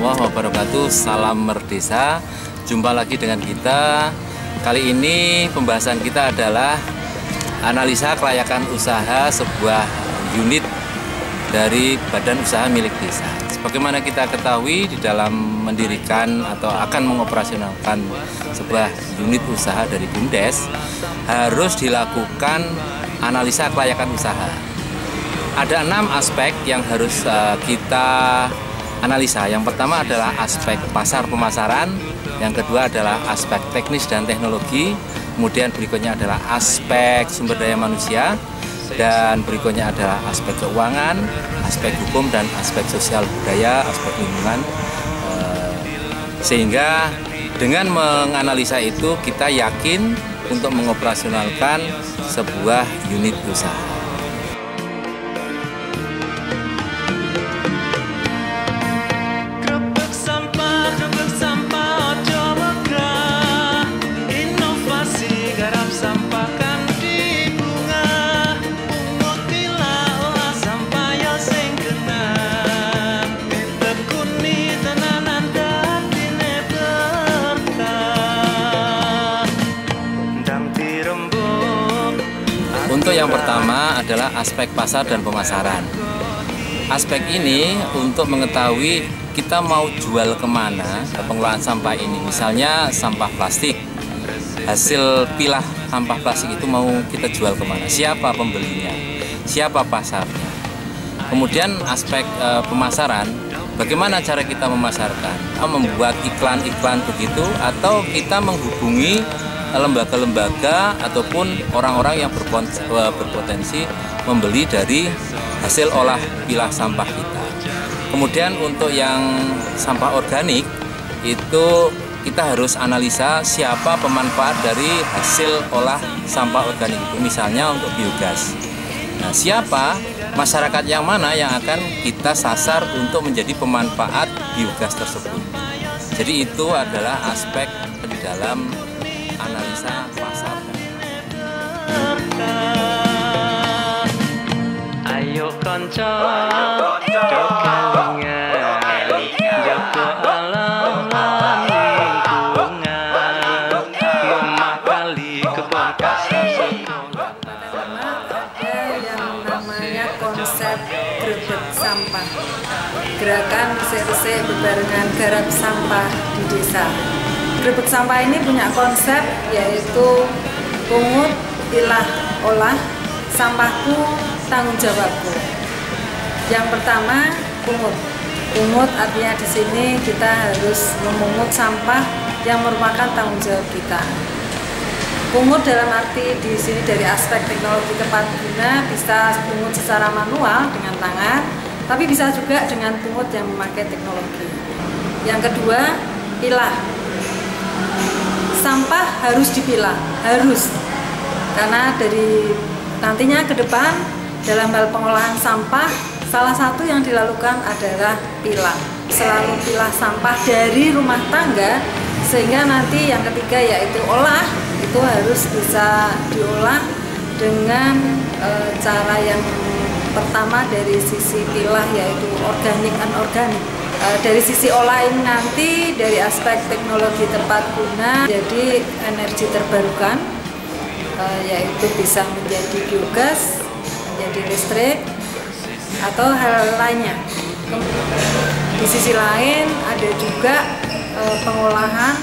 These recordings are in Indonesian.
warahmatullahi wabarakatuh. Salam Merdesa. Jumpa lagi dengan kita. Kali ini pembahasan kita adalah analisa kelayakan usaha sebuah unit dari badan usaha milik desa. Sebagaimana kita ketahui, di dalam mendirikan atau akan mengoperasionalkan sebuah unit usaha dari BUMDes harus dilakukan analisa kelayakan usaha. Ada 6 aspek yang harus kita analisa. Yang pertama adalah aspek pasar pemasaran, yang kedua adalah aspek teknis dan teknologi, kemudian berikutnya adalah aspek sumber daya manusia, dan berikutnya adalah aspek keuangan, aspek hukum, dan aspek sosial budaya, aspek lingkungan. Sehingga dengan menganalisa itu kita yakin untuk mengoperasionalkan sebuah unit usaha. Untuk yang pertama adalah aspek pasar dan pemasaran. Aspek ini untuk mengetahui kita mau jual kemana pengelolaan sampah ini. Misalnya sampah plastik, hasil pilah sampah plastik itu mau kita jual kemana, siapa pembelinya, siapa pasarnya. Kemudian aspek pemasaran, bagaimana cara kita memasarkan, membuat iklan-iklan begitu, atau kita menghubungi lembaga-lembaga ataupun orang-orang yang berpotensi membeli dari hasil olah pilah sampah kita. Kemudian untuk yang sampah organik itu kita harus analisa siapa pemanfaat dari hasil olah sampah organik itu, misalnya untuk biogas. Nah, siapa masyarakat yang mana yang akan kita sasar untuk menjadi pemanfaat biogas tersebut. Jadi itu adalah aspek di dalam analisa pasar. Ayo konco dokalingan jaga alam lan lingkungan rumah kali kebun kasar sekolah. Ada yang namanya konsep grebek sampah, gerakan resik-resik bebarengan garap sampah di desa. Grebek sampah ini punya konsep yaitu pungut, pilah, olah, sampahku, tanggung jawabku. Yang pertama, pungut. Pungut artinya di sini kita harus memungut sampah yang merupakan tanggung jawab kita. Pungut dalam arti di sini dari aspek teknologi tepat guna, bisa pungut secara manual dengan tangan, tapi bisa juga dengan pungut yang memakai teknologi. Yang kedua, pilah. Sampah harus dipilah, harus, karena dari nantinya ke depan dalam hal pengolahan sampah salah satu yang dilakukan adalah pilah. Selalu pilah sampah dari rumah tangga, sehingga nanti yang ketiga yaitu olah, itu harus bisa diolah dengan cara yang pertama dari sisi pilah yaitu organik anorganik. Dari sisi olah ini nanti dari aspek teknologi tepat guna jadi energi terbarukan, yaitu bisa menjadi biogas, menjadi listrik, atau hal lainnya. Di sisi lain ada juga pengolahan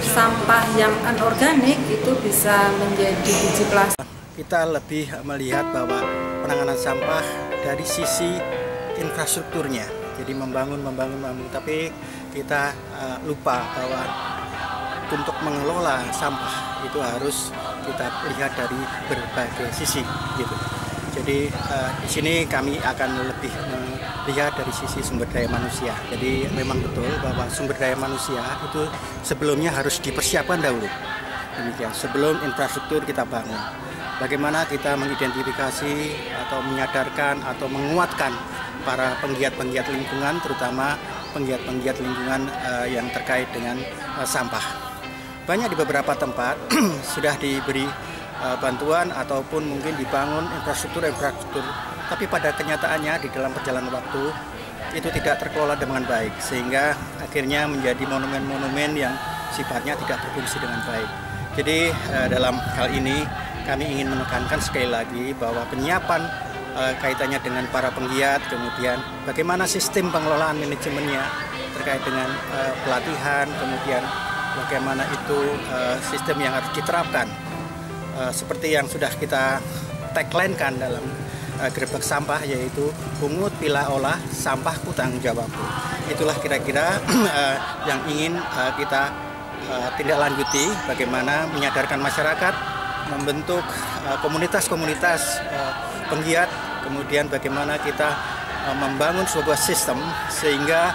sampah yang anorganik itu bisa menjadi biji plastik. Kita lebih melihat bahwa penanganan sampah dari sisi infrastrukturnya. Jadi membangun, tapi kita lupa bahwa untuk mengelola sampah itu harus kita lihat dari berbagai sisi, gitu. Jadi di sini kami akan lebih melihat dari sisi sumber daya manusia. Jadi memang betul bahwa sumber daya manusia itu sebelumnya harus dipersiapkan dahulu. Demikian, sebelum infrastruktur kita bangun. Bagaimana kita mengidentifikasi atau menyadarkan atau menguatkan para penggiat-penggiat lingkungan, terutama penggiat-penggiat lingkungan yang terkait dengan sampah. Banyak di beberapa tempat sudah diberi bantuan ataupun mungkin dibangun infrastruktur, tapi pada kenyataannya di dalam perjalanan waktu itu tidak terkelola dengan baik, sehingga akhirnya menjadi monumen-monumen yang sifatnya tidak berfungsi dengan baik. Jadi dalam hal ini kami ingin menekankan sekali lagi bahwa penyiapan kaitannya dengan para penggiat, kemudian bagaimana sistem pengelolaan manajemennya terkait dengan pelatihan, kemudian bagaimana itu sistem yang harus diterapkan seperti yang sudah kita tagline-kan dalam gerbek sampah, yaitu pungut, pilah, olah, sampah ku tanggung jawabku. Itulah kira-kira yang ingin kita tindak lanjuti, bagaimana menyadarkan masyarakat, membentuk komunitas-komunitas penggiat, kemudian bagaimana kita membangun sebuah sistem sehingga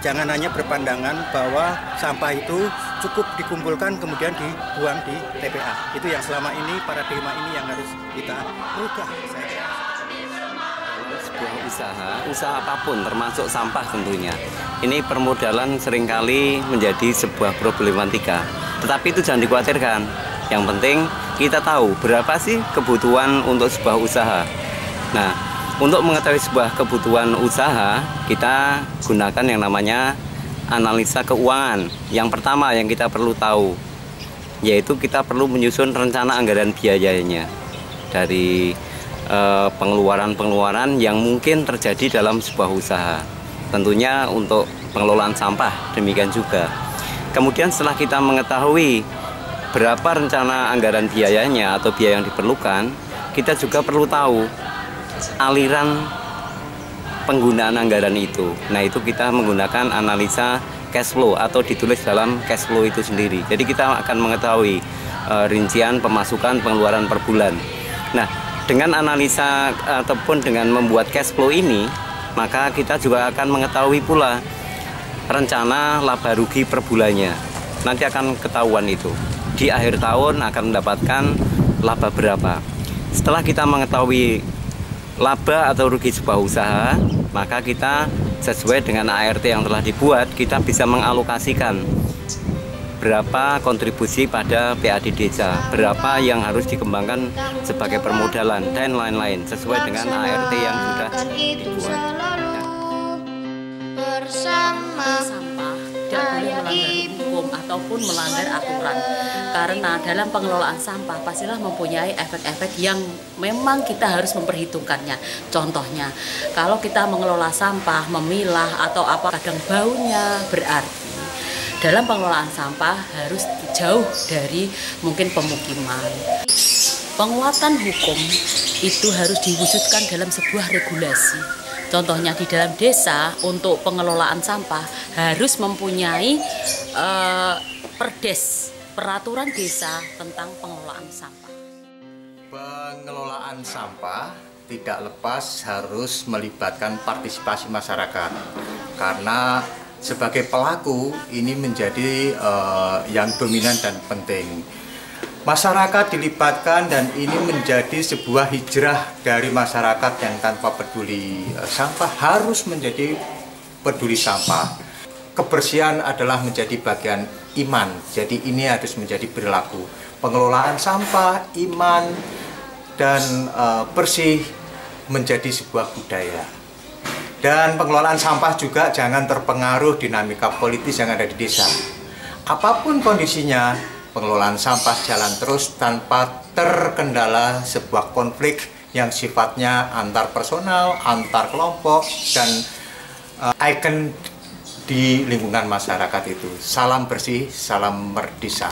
jangan hanya berpandangan bahwa sampah itu cukup dikumpulkan kemudian dibuang di TPA. Itu yang selama ini paradigma ini yang harus kita rubah. Sebuah usaha apapun termasuk sampah tentunya, ini permodalan seringkali menjadi sebuah problematika. Tetapi itu jangan dikhawatirkan. Yang penting kita tahu berapa sih kebutuhan untuk sebuah usaha. Nah, untuk mengetahui sebuah kebutuhan usaha, kita gunakan yang namanya analisa keuangan. Yang pertama yang kita perlu tahu, yaitu kita perlu menyusun rencana anggaran biayanya dari pengeluaran-pengeluaran yang mungkin terjadi dalam sebuah usaha. Tentunya untuk pengelolaan sampah demikian juga. Kemudian setelah kita mengetahui berapa rencana anggaran biayanya atau biaya yang diperlukan, kita juga perlu tahu aliran penggunaan anggaran itu. Nah, itu kita menggunakan analisa cash flow atau ditulis dalam cash flow itu sendiri. Jadi kita akan mengetahui rincian pemasukan pengeluaran per bulan. Nah, dengan analisa ataupun dengan membuat cash flow ini, maka kita juga akan mengetahui pula rencana laba rugi per bulannya. Nanti akan ketahuan itu. Di akhir tahun akan mendapatkan laba berapa. Setelah kita mengetahui laba atau rugi sebuah usaha, maka kita sesuai dengan ART yang telah dibuat, kita bisa mengalokasikan berapa kontribusi pada PAD desa, berapa yang harus dikembangkan sebagai permodalan, dan lain-lain sesuai dengan ART yang sudah dibuat. Sampah tidak boleh melanggar hukum ataupun melanggar aturan, karena dalam pengelolaan sampah pastilah mempunyai efek-efek yang memang kita harus memperhitungkannya. Contohnya, kalau kita mengelola sampah, memilah atau apa, kadang baunya, berarti dalam pengelolaan sampah harus jauh dari mungkin pemukiman. Penguatan hukum itu harus diwujudkan dalam sebuah regulasi. Contohnya di dalam desa untuk pengelolaan sampah harus mempunyai perdes, peraturan desa tentang pengelolaan sampah. Pengelolaan sampah tidak lepas harus melibatkan partisipasi masyarakat, karena sebagai pelaku ini menjadi yang dominan dan penting. Masyarakat dilibatkan dan ini menjadi sebuah hijrah dari masyarakat yang tanpa peduli sampah harus menjadi peduli sampah. Kebersihan adalah menjadi bagian iman, jadi ini harus menjadi perilaku. Pengelolaan sampah, iman, dan bersih menjadi sebuah budaya. Dan pengelolaan sampah juga jangan terpengaruh dinamika politis yang ada di desa. Apapun kondisinya, pengelolaan sampah jalan terus tanpa terkendala sebuah konflik yang sifatnya antar personal, antar kelompok, dan ikon di lingkungan masyarakat itu. Salam bersih, salam merdesa.